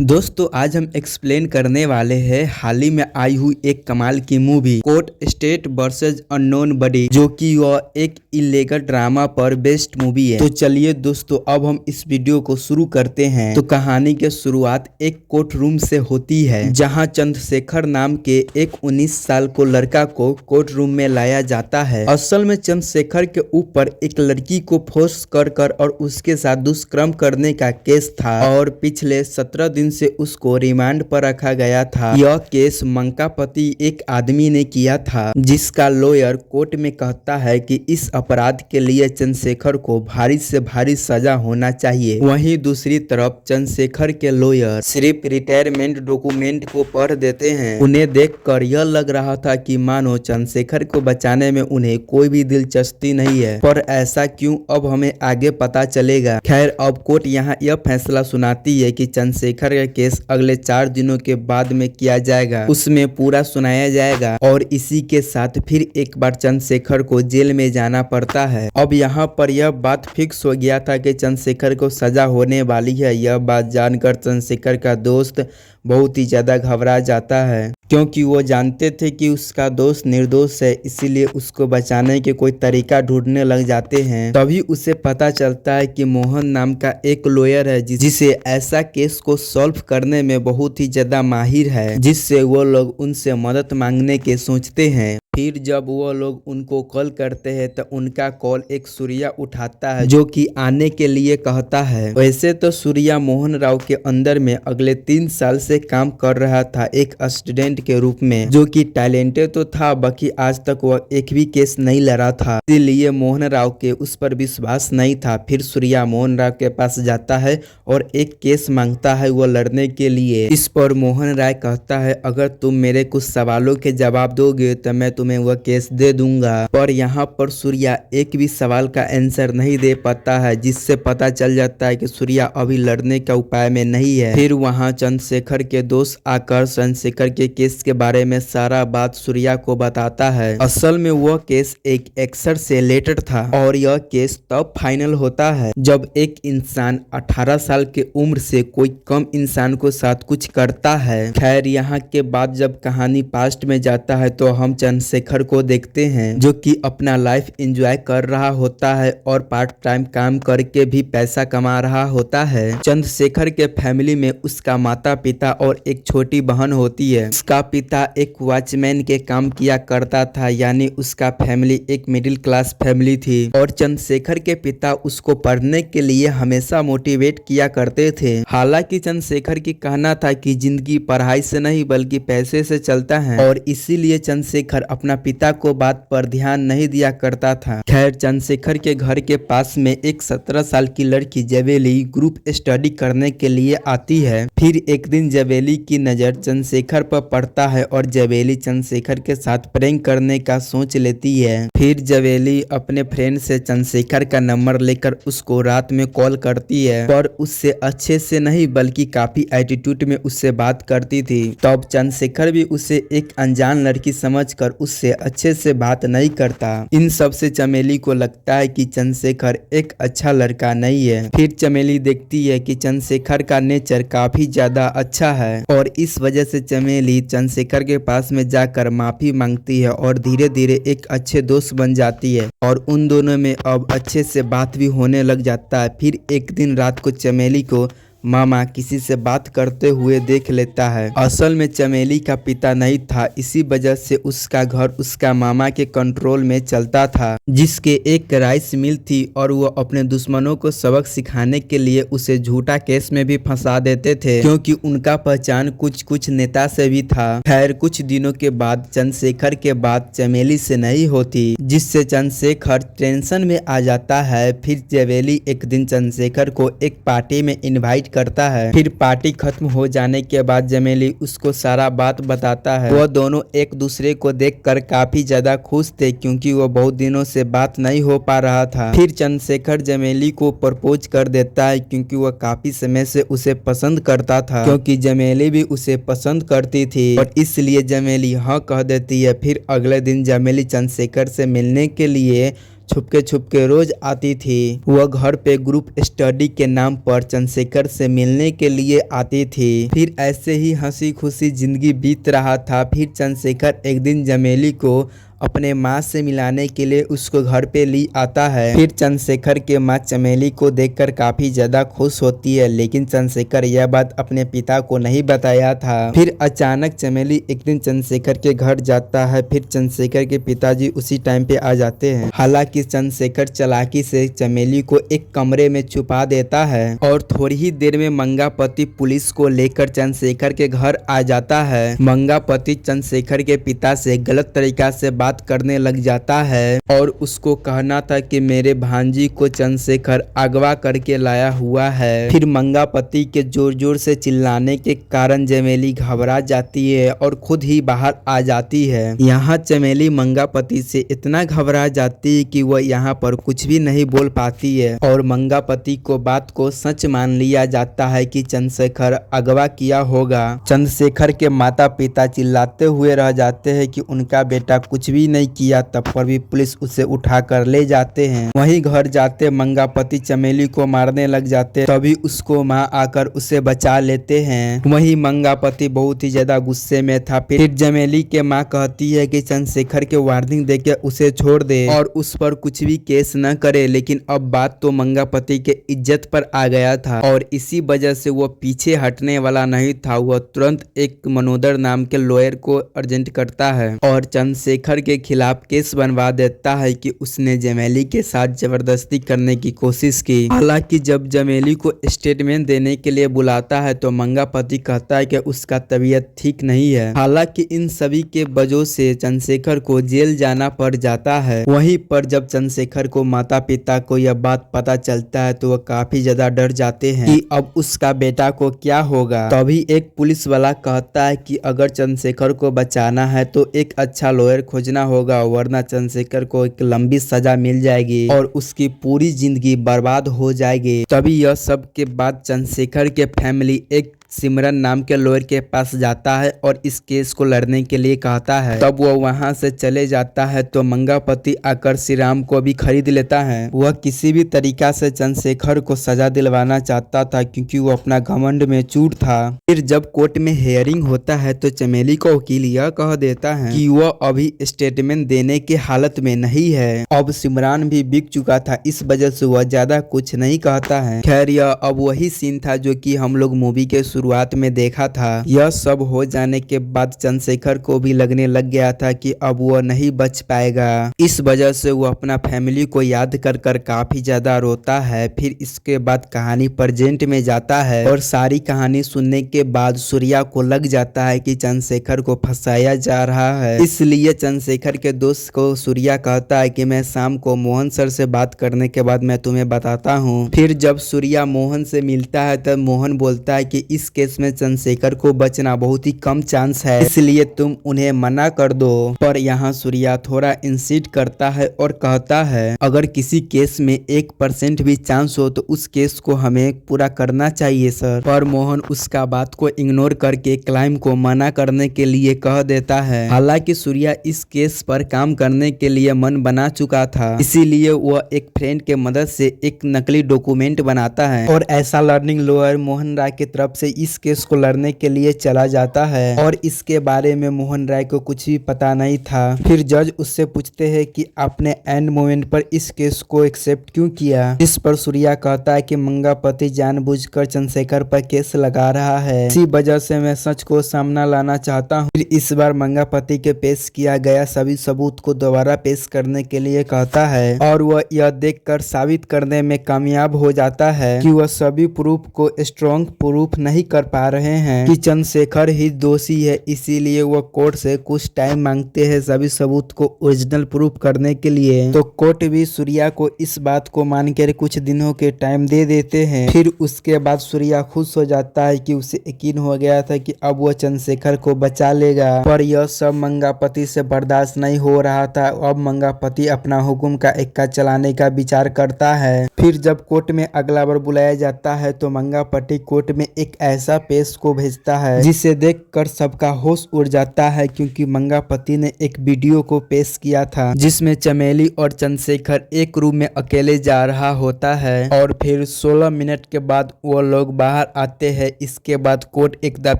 दोस्तों आज हम एक्सप्लेन करने वाले हैं हाल ही में आई हुई एक कमाल की movie court state versus unknown body, जो कि वह एक इलीगल ड्रामा पर बेस्ड मूवी है। तो चलिए दोस्तों अब हम इस वीडियो को शुरू करते हैं। तो कहानी की शुरुआत एक कोर्ट रूम से होती है, जहां चंद्रशेखर नाम के एक 19 साल को लड़का को कोर्ट रूम में लाया जाता है। असल में चंद्रशेखर के ऊपर एक लड़की को फोर्स कर और उसके साथ दुष्कर्म करने का केस था और पिछले 17 दिन से उसको रिमांड पर रखा गया था। यह केस मंकापति एक आदमी ने किया था, जिसका लॉयर कोर्ट में कहता है कि इस अपराध के लिए चंद्रशेखर को भारी से भारी सजा होना चाहिए। वहीं दूसरी तरफ चंद्रशेखर के लॉयर सिर्फ रिटायरमेंट डॉक्यूमेंट को पढ़ देते हैं। उन्हें देखकर यह लग रहा था कि मानो चंद्रशेखर को बचाने में उन्हें कोई भी दिलचस्पी नहीं है, पर ऐसा क्यों अब हमें आगे पता चलेगा। खैर अब कोर्ट यहाँ यह फैसला सुनाती है कि चंद्रशेखर का केस अगले 4 दिनों के बाद में किया जाएगा, उसमें पूरा सुनाया जाएगा और इसी के साथ फिर एक बार चंद्रशेखर को जेल में जाना पड़ता है। अब यहाँ पर यह बात फिक्स हो गया था कि चंद्रशेखर को सजा होने वाली है। यह बात जानकर चंद्रशेखर का दोस्त बहुत ही ज्यादा घबरा जाता है, क्योंकि वो जानते थे कि उसका दोस्त निर्दोष है, इसीलिए उसको बचाने के कोई तरीका ढूंढने लग जाते हैं। तभी उसे पता चलता है कि मोहन नाम का एक लॉयर है जिसे ऐसा केस को सॉल्व करने में बहुत ही ज्यादा माहिर है, जिससे वो लोग उनसे मदद मांगने के सोचते हैं। फिर जब वो लोग उनको कॉल करते हैं तो उनका कॉल एक सूर्या उठाता है, जो कि आने के लिए कहता है। वैसे तो सूर्या मोहन राव के अंदर में अगले 3 साल से काम कर रहा था एक स्टूडेंट के रूप में, जो कि टैलेंटेड तो था, बाकी आज तक वह एक भी केस नहीं लड़ा था, इसीलिए मोहन राव के उस पर विश्वास नहीं था। फिर सूर्या मोहन राव के पास जाता है और एक केस मांगता है वो लड़ने के लिए। इस पर मोहन राय कहता है, अगर तुम मेरे कुछ सवालों के जवाब दोगे तो मैं तुम्हें वह केस दे दूंगा। पर यहाँ पर सूर्या एक भी सवाल का आंसर नहीं दे पाता है, जिससे पता चल जाता है कि सूर्या अभी लड़ने का उपाय में नहीं है। फिर वहाँ चंद्रशेखर के दोस्त आकर चंद्रशेखर के केस के बारे में सारा बात सूर्या को बताता है। असल में वह केस एक एक्सर से रिलेटेड था और यह केस तब फाइनल होता है जब एक इंसान 18 साल के उम्र से कोई कम इंसान को साथ कुछ करता है। खैर यहाँ के बाद जब कहानी पास्ट में जाता है तो हम चंद्रशेखर को देखते हैं, जो कि अपना लाइफ एंजॉय कर रहा होता है और पार्ट टाइम काम करके भी पैसा कमा रहा होता है। चंद्रशेखर के फैमिली में उसका माता पिता और एक छोटी बहन होती है। उसका पिता एक वॉचमैन के काम किया करता था, यानी उसका फैमिली एक मिडिल क्लास फैमिली थी। और चंद्रशेखर के पिता उसको पढ़ने के लिए हमेशा मोटिवेट किया करते थे। हालांकि चंद्रशेखर की कहना था कि जिंदगी पढ़ाई से नहीं बल्कि पैसे से चलता है, और इसीलिए चंद्रशेखर अपना पिता को बात पर ध्यान नहीं दिया करता था। खैर चंद्रशेखर के घर के पास में एक 17 साल की लड़की जवेली ग्रुप स्टडी करने के लिए आती है। फिर एक दिन जवेली की नजर चंद्रशेखर पर पड़ता है और जवेली चंद्रशेखर के साथ प्रैंक करने का सोच लेती है। फिर जवेली अपने फ्रेंड से चंद्रशेखर का नंबर लेकर उसको रात में कॉल करती है, पर उससे अच्छे से नहीं बल्कि काफी एटीट्यूड में उससे बात करती थी। तब चंद्रशेखर भी उसे एक अनजान लड़की समझकर उससे अच्छे से बात नहीं करता। इन सब से चमेली को लगता है कि चंद्रशेखर एक अच्छा लड़का नहीं है। फिर चमेली देखती है कि चंद्रशेखर का नेचर काफी ज्यादा अच्छा है और इस वजह से चमेली चंद्रशेखर के पास में जाकर माफी मांगती है और धीरे धीरे एक अच्छे दोस्त बन जाती है और उन दोनों में अब अच्छे से बात भी होने लग जाता है। फिर एक दिन रात को चमेली को मामा किसी से बात करते हुए देख लेता है। असल में चमेली का पिता नहीं था, इसी वजह से उसका घर उसका मामा के कंट्रोल में चलता था, जिसके एक राइस मिल थी और वो अपने दुश्मनों को सबक सिखाने के लिए उसे झूठा केस में भी फंसा देते थे, क्योंकि उनका पहचान कुछ नेता से भी था। खैर कुछ दिनों के बाद चंद्रशेखर के बात चमेली से नहीं होती, जिससे चंद्रशेखर टेंशन में आ जाता है। फिर जवेली एक दिन चंद्रशेखर को एक पार्टी में इनवाइट करता है। फिर पार्टी खत्म हो जाने के बाद जमेली उसको सारा बात बताता है। वो दोनों एक दूसरे को देखकर काफी ज्यादा खुश थे, क्योंकि वो बहुत दिनों से बात नहीं हो पा रहा था। फिर चंद्रशेखर जमेली को प्रपोज कर देता है, क्योंकि वह काफी समय से उसे पसंद करता था, क्योंकि जमेली भी उसे पसंद करती थी और इसलिए जमेली हाँ कह देती है। फिर अगले दिन जमेली चंद्रशेखर से मिलने के लिए छुपके रोज आती थी। वह घर पे ग्रुप स्टडी के नाम पर चंद्रशेखर से मिलने के लिए आती थी। फिर ऐसे ही हंसी खुशी जिंदगी बीत रहा था। फिर चंद्रशेखर एक दिन चमेली को अपने माँ से मिलाने के लिए उसको घर पे ली आता है। फिर चंद्रशेखर के माँ चमेली को देखकर काफी ज्यादा खुश होती है, लेकिन चंद्रशेखर यह बात अपने पिता को नहीं बताया था। फिर अचानक चमेली एक दिन चंद्रशेखर के घर जाता है। फिर चंद्रशेखर के पिताजी उसी टाइम पे आ जाते हैं। हालांकि चंद्रशेखर चालाकी से चमेली को एक कमरे में छुपा देता है और थोड़ी ही देर में मंगापति पुलिस को लेकर चंद्रशेखर के घर आ जाता है। मंगापति चंद्रशेखर के पिता से गलत तरीका से बात करने लग जाता है और उसको कहना था कि मेरे भांजी को चंद्रशेखर अगवा करके लाया हुआ है। फिर मंगापति के जोर जोर से चिल्लाने के कारण चमेली घबरा जाती है और खुद ही बाहर आ जाती है। यहाँ चमेली मंगापति से इतना घबरा जाती है कि वह यहाँ पर कुछ भी नहीं बोल पाती है और मंगापति को बात को सच मान लिया जाता है कि चंद्रशेखर अगवा किया होगा। चंद्रशेखर के माता पिता चिल्लाते हुए रह जाते हैं कि उनका बेटा कुछ भी नहीं किया, तब पर भी पुलिस उसे उठाकर ले जाते हैं। वहीं घर जाते मंगापति चमेली को मारने लग जाते, तभी उसको माँ आकर उसे बचा लेते हैं। वहीं मंगापति बहुत ही ज्यादा गुस्से में था। फिर चमेली के माँ कहती है कि चंद्रशेखर के वार्निंग देके उसे छोड़ दे और उस पर कुछ भी केस न करे, लेकिन अब बात तो मंगापति के इज्जत पर आ गया था और इसी वजह से वो पीछे हटने वाला नहीं था। वह तुरंत एक मनोदर नाम के लॉयर को अर्जेंट करता है और चंद्रशेखर के खिलाफ केस बनवा देता है कि उसने चमेली के साथ जबरदस्ती करने की कोशिश की। हालांकि जब चमेली को स्टेटमेंट देने के लिए बुलाता है तो मंगापति कहता है कि उसका तबीयत ठीक नहीं है। हालांकि इन सभी के वजह से चंद्रशेखर को जेल जाना पड़ जाता है। वहीं पर जब चंद्रशेखर को माता पिता को यह बात पता चलता है तो वह काफी ज्यादा डर जाते हैं कि अब उसका बेटा को क्या होगा। तभी एक पुलिस वाला कहता है कि अगर चंद्रशेखर को बचाना है तो एक अच्छा लॉयर खोजना होगा, वरना चंद्रशेखर को एक लंबी सजा मिल जाएगी और उसकी पूरी जिंदगी बर्बाद हो जाएगी। तभी यह सब के बाद चंद्रशेखर के फैमिली एक सिमरन नाम के लॉयर के पास जाता है और इस केस को लड़ने के लिए कहता है। तब वह वहां से चले जाता है तो मंगापति आकर श्री राम को भी खरीद लेता है। वह किसी भी तरीका से चंद्रशेखर को सजा दिलवाना चाहता था क्योंकि वो अपना घमंड में चूर था। फिर जब कोर्ट में हियरिंग होता है तो चमेली को वकील यह कह देता है कि वह अभी स्टेटमेंट देने के हालत में नहीं है। अब सिमरान भी बिक चुका था, इस वजह से वह ज्यादा कुछ नहीं कहता है। खैर यह अब वही सीन था जो कि हम लोग मूवी के शुरुआत में देखा था। यह सब हो जाने के बाद चंद्रशेखर को भी लगने लग गया था कि अब वह नहीं बच पाएगा। इस वजह से वो अपना फैमिली को याद कर कर काफी ज्यादा रोता है। फिर इसके बाद कहानी प्रेजेंट में जाता है और सारी कहानी सुनने के बाद सूर्या को लग जाता है कि चंद्रशेखर को फंसाया जा रहा है। इसलिए चंद्रशेखर के दोस्त को सूर्या कहता है कि मैं शाम को मोहन सर से बात करने के बाद मैं तुम्हें बताता हूँ। फिर जब सूर्या मोहन से मिलता है तब मोहन बोलता है कि इस केस में चंद्रशेखर को बचना बहुत ही कम चांस है, इसलिए तुम उन्हें मना कर दो। पर यहाँ सूर्या थोड़ा इंसिस्ट करता है और कहता है अगर किसी केस में 1% भी चांस हो तो उस केस को हमें पूरा करना चाहिए सर। पर मोहन उसका बात को इग्नोर करके क्लाइम को मना करने के लिए कह देता है। हालांकि सूर्या इस केस पर काम करने के लिए मन बना चुका था, इसीलिए वह एक फ्रेंड के मदद से एक नकली डॉक्यूमेंट बनाता है और ऐसा लर्निंग लॉयर मोहन राय की तरफ से इस केस को लड़ने के लिए चला जाता है और इसके बारे में मोहन राय को कुछ भी पता नहीं था। फिर जज उससे पूछते हैं कि आपने एंड मोमेंट पर इस केस को एक्सेप्ट क्यों किया। इस पर सूर्या कहता है कि मंगापति जानबूझकर चंद्रशेखर पर केस लगा रहा है, इसी वजह से मैं सच को सामना लाना चाहता हूँ। फिर इस बार मंगापति के पेश किया गया सभी सबूत को दोबारा पेश करने के लिए कहता है और वह यह देखकर साबित करने में कामयाब हो जाता है कि वह सभी प्रूफ को स्ट्रॉन्ग प्रूफ नहीं कर पा रहे हैं कि चंद्रशेखर ही दोषी है। इसीलिए वह कोर्ट से कुछ टाइम मांगते हैं सभी सबूत को ओरिजिनल प्रूफ करने के लिए। तो कोर्ट भी सूर्या को इस बात को मानकर कुछ दिनों के टाइम दे देते हैं। फिर उसके बाद सूर्या खुश हो जाता है कि उसे यकीन हो गया था कि अब वह चंद्रशेखर को बचा लेगा। पर यह सब मंगापति से बर्दाश्त नहीं हो रहा था। अब मंगापति अपना हुक्म का इक्का चलाने का विचार करता है। फिर जब कोर्ट में अगला बार बुलाया जाता है तो मंगापति कोर्ट में एक ऐसा पेश को भेजता है जिसे देखकर सबका होश उड़ जाता है, क्योंकि मंगापति ने एक वीडियो को पेश किया था जिसमें चमेली और चंद्रशेखर एक रूम में अकेले जा रहा होता है और फिर 16 मिनट के बाद वो लोग बाहर आते हैं। इसके बाद कोर्ट एकदम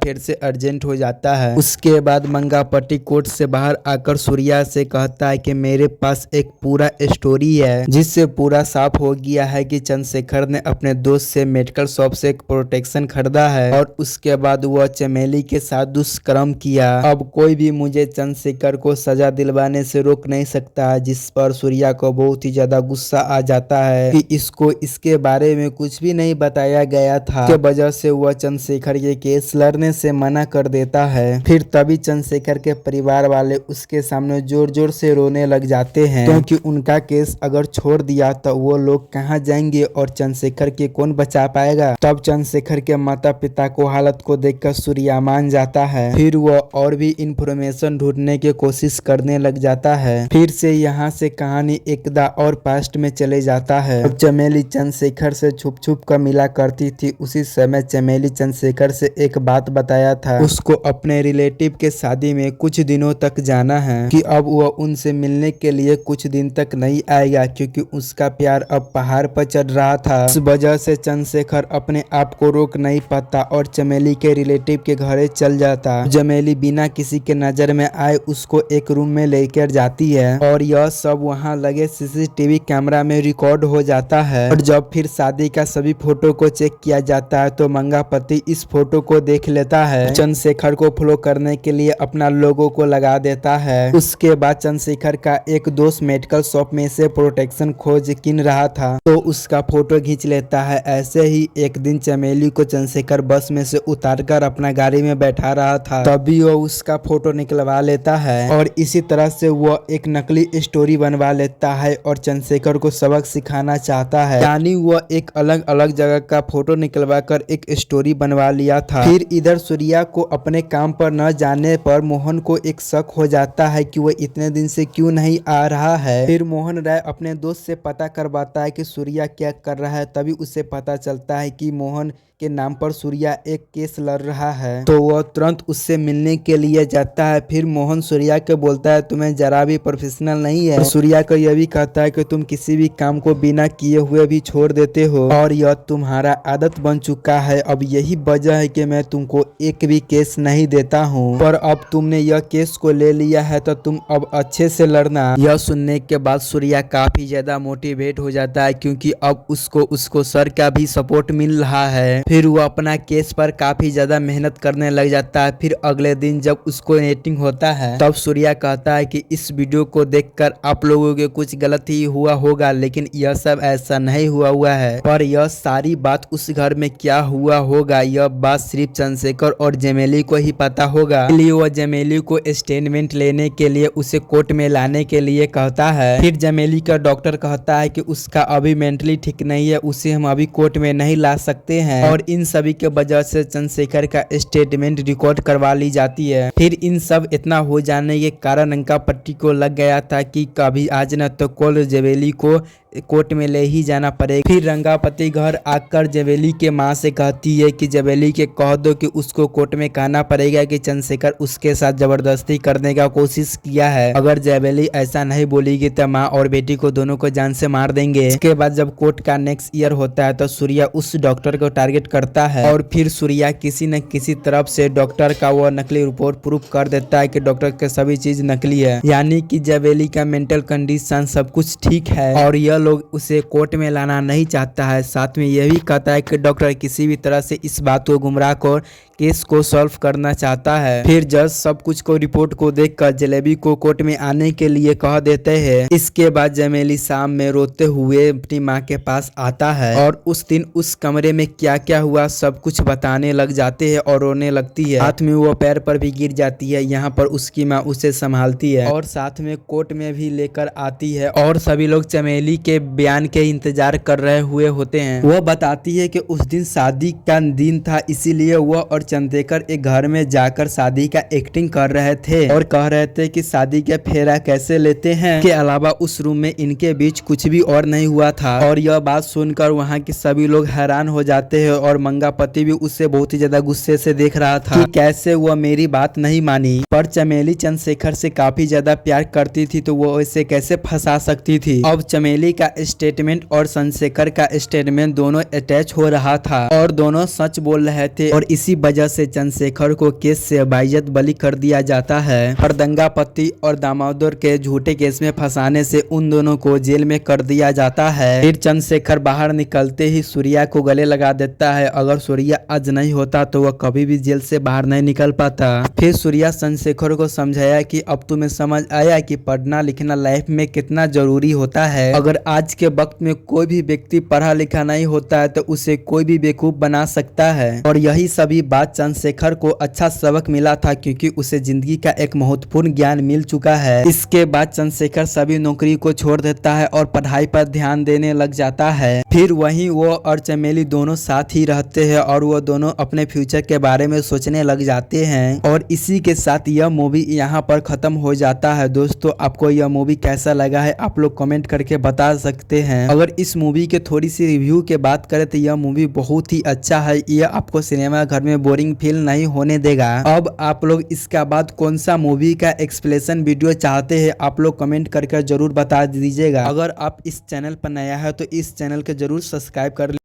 फिर से अर्जेंट हो जाता है। उसके बाद मंगापति कोर्ट से बाहर आकर सूर्या से कहता है कि मेरे पास एक पूरा स्टोरी है जिससे पूरा साफ हो गया है कि चंद्रशेखर ने अपने दोस्त से मेडिकल शॉप से एक प्रोटेक्शन खरीदा है और उसके बाद वह चमेली के साथ दुष्कर्म किया। अब कोई भी मुझे चंद्रशेखर को सजा दिलवाने से रोक नहीं सकता, जिस पर सूर्या को बहुत ही ज्यादा गुस्सा आ जाता है कि इसको इसके बारे में कुछ भी नहीं बताया गया था, के वजह से वह चंद्रशेखर के केस लड़ने से मना कर देता है। फिर तभी चंद्रशेखर के परिवार वाले उसके सामने जोर जोर से रोने लग जाते हैं, क्योंकि उनका केस अगर छोड़ दिया तो वो लोग कहाँ जाएंगे और चंद्रशेखर के कौन बचा पाएगा। तब चंद्रशेखर के माता पिता को हालत को देखकर सूर्या मान जाता है। फिर वो और भी इंफॉर्मेशन ढूंढने की कोशिश करने लग जाता है। फिर से यहाँ से कहानी एकदा और पास्ट में चले जाता है। चमेली चंद्रशेखर से छुप छुप कर मिला करती थी। उसी समय चमेली चंद्रशेखर से एक बात बताया था, उसको अपने रिलेटिव के शादी में कुछ दिनों तक जाना है, कि अब वह उनसे मिलने के लिए कुछ दिन तक नहीं आएगा, क्योंकि उसका प्यार अब पहाड़ पर चढ़ रहा था। इस वजह से चंद्रशेखर अपने आप को रोक नहीं पाता और चमेली के रिलेटिव के घरे चल जाता। चमेली बिना किसी के नजर में आए उसको एक रूम में लेकर जाती है और यह सब वहां लगे सीसीटीवी कैमरा में रिकॉर्ड हो जाता है। और जब फिर शादी का सभी फोटो को चेक किया जाता है तो मंगापति इस फोटो को देख लेता है। चंद्रशेखर को फॉलो करने के लिए अपना लोगो को लगा देता है। उसके बाद चंद्रशेखर का एक दोस्त मेडिकल शॉप में से प्रोटेक्शन खोज किन रहा था तो उसका फोटो खींच लेता है। ऐसे ही एक दिन चमेली को चंद्रशेखर बस में से उतारकर अपना गाड़ी में बैठा रहा था, तभी वो उसका फोटो निकलवा लेता है और इसी तरह से वो एक नकली स्टोरी बनवा लेता है और चंद्रशेखर को सबक सिखाना चाहता है। यानी वो एक अलग अलग जगह का फोटो निकलवा कर एक स्टोरी बनवा लिया था। फिर इधर सूर्या को अपने काम पर न जाने पर मोहन को एक शक हो जाता है कि वो इतने दिन से क्यों नहीं आ रहा है। फिर मोहन राय अपने दोस्त से पता करवाता है कि सूर्या क्या कर रहा है। तभी उसे पता चलता है कि मोहन के नाम पर सूर्या एक केस लड़ रहा है, तो वह तुरंत उससे मिलने के लिए जाता है। फिर मोहन सूर्या को बोलता है तुम्हें जरा भी प्रोफेशनल नहीं है। सूर्या को यह भी कहता है कि तुम किसी भी काम को बिना किए हुए भी छोड़ देते हो और यह तुम्हारा आदत बन चुका है। अब यही वजह है कि मैं तुमको एक भी केस नहीं देता हूँ, पर अब तुमने यह केस को ले लिया है तो तुम अब अच्छे से लड़ना। यह सुनने के बाद सूर्या काफी ज्यादा मोटिवेट हो जाता है, क्योंकि अब उसको सर का भी सपोर्ट मिल रहा है। फिर वो अपना केस पर काफी ज्यादा मेहनत करने लग जाता है। फिर अगले दिन जब उसको एडिटिंग होता है तब सूर्या कहता है कि इस वीडियो को देखकर आप लोगों के कुछ गलत ही हुआ होगा, लेकिन यह सब ऐसा नहीं हुआ है। पर यह सारी बात उस घर में क्या हुआ होगा यह बात सिर्फ चंद्रशेखर और चमेली को ही पता होगा। इसलिए वह चमेली को स्टेटमेंट लेने के लिए उसे कोर्ट में लाने के लिए कहता है। फिर चमेली का डॉक्टर कहता है कि उसका अभी मेंटली ठीक नहीं है, उसे हम अभी कोर्ट में नहीं ला सकते हैं। और इन सभी के वजह से चंद्रशेखर का स्टेटमेंट रिकॉर्ड करवा ली जाती है। फिर इन सब इतना हो जाने के कारण मंगापति को लग गया था कि कभी आज न तो कल चमेली को कोर्ट में ले ही जाना पड़ेगा। फिर रंगापति घर आकर जवेली के माँ से कहती है कि जवेली के कह दो कि उसको कोर्ट में कहना पड़ेगा कि चंद्रशेखर उसके साथ जबरदस्ती करने का कोशिश किया है। अगर जवेली ऐसा नहीं बोलेगी तो माँ और बेटी को दोनों को जान से मार देंगे। इसके बाद जब कोर्ट का नेक्स्ट ईयर होता है तो सूर्या उस डॉक्टर को टारगेट करता है और फिर सूर्या किसी न किसी तरफ से डॉक्टर का वो नकली रिपोर्ट प्रूफ कर देता है कि डॉक्टर के सभी चीज नकली है, यानी कि जवेली का मेंटल कंडीशन सब कुछ ठीक है और यह लोग उसे कोर्ट में लाना नहीं चाहता है। साथ में यह भी कहता है कि डॉक्टर किसी भी तरह से इस बात को गुमराह कर केस को सॉल्व करना चाहता है। फिर जज सब कुछ को रिपोर्ट को देखकर जलेबी को कोर्ट में आने के लिए कह देते हैं। इसके बाद जमेली शाम में रोते हुए अपनी माँ के पास आता है और उस दिन उस कमरे में क्या क्या हुआ सब कुछ बताने लग जाते हैं और रोने लगती है। साथ में वो पैर पर भी गिर जाती है। यहाँ पर उसकी माँ उसे संभालती है और साथ में कोर्ट में भी लेकर आती है और सभी लोग चमेली के बयान के इंतजार कर रहे हुए होते हैं। वो बताती है कि उस दिन शादी का दिन था, इसीलिए वह और चंद्रशेखर एक घर में जाकर शादी का एक्टिंग कर रहे थे और कह रहे थे कि शादी के फेरा कैसे लेते हैं। के अलावा उस रूम में इनके बीच कुछ भी और नहीं हुआ था और यह बात सुनकर वहाँ के सभी लोग हैरान हो जाते हैं और मंगापति भी उससे बहुत ही ज्यादा गुस्से से देख रहा था कि कैसे वह मेरी बात नहीं मानी। पर चमेली चंद्रशेखर से काफी ज्यादा प्यार करती थी तो वो इसे कैसे फंसा सकती थी। अब चमेली का स्टेटमेंट और चंद्रशेखर का स्टेटमेंट दोनों अटैच हो रहा था और दोनों सच बोल रहे थे और इसी वजह से चंद्रशेखर को केस से बाइज्जत बरी कर दिया जाता है और दंगापति और दामोदर के झूठे केस में फंसाने से उन दोनों को जेल में कर दिया जाता है। फिर चंद्रशेखर बाहर निकलते ही सूर्या को गले लगा देता है। अगर सूर्या आज नहीं होता तो वह कभी भी जेल से बाहर नहीं निकल पाता। फिर सूर्या चंद्रशेखर को समझाया कि अब तुम्हें समझ आया कि पढ़ना लिखना लाइफ में कितना जरूरी होता है। अगर आज के वक्त में कोई भी व्यक्ति पढ़ा लिखा नहीं होता है तो उसे कोई भी बेवकूफ बना सकता है। और यही सभी बात चंद्रशेखर को अच्छा सबक मिला था क्योंकि उसे जिंदगी का एक महत्वपूर्ण ज्ञान मिल चुका है। इसके बाद चंद्रशेखर सभी नौकरी को छोड़ देता है और पढ़ाई पर ध्यान देने लग जाता है। फिर वहीं वो और चमेली दोनों साथ ही रहते हैं और वो दोनों अपने फ्यूचर के बारे में सोचने लग जाते हैं। और इसी के साथ यह मूवी यहाँ पर खत्म हो जाता है। दोस्तों आपको यह मूवी कैसा लगा है आप लोग कमेंट करके बता सकते हैं। अगर इस मूवी के थोड़ी सी रिव्यू के बात करें तो यह मूवी बहुत ही अच्छा है। यह आपको सिनेमा घर में बोरिंग फील नहीं होने देगा। अब आप लोग इसका बाद कौन सा मूवी का एक्सप्लेनेशन वीडियो चाहते हैं आप लोग कमेंट करके जरूर बता दीजिएगा। अगर आप इस चैनल पर नया है तो इस चैनल को जरूर सब्सक्राइब कर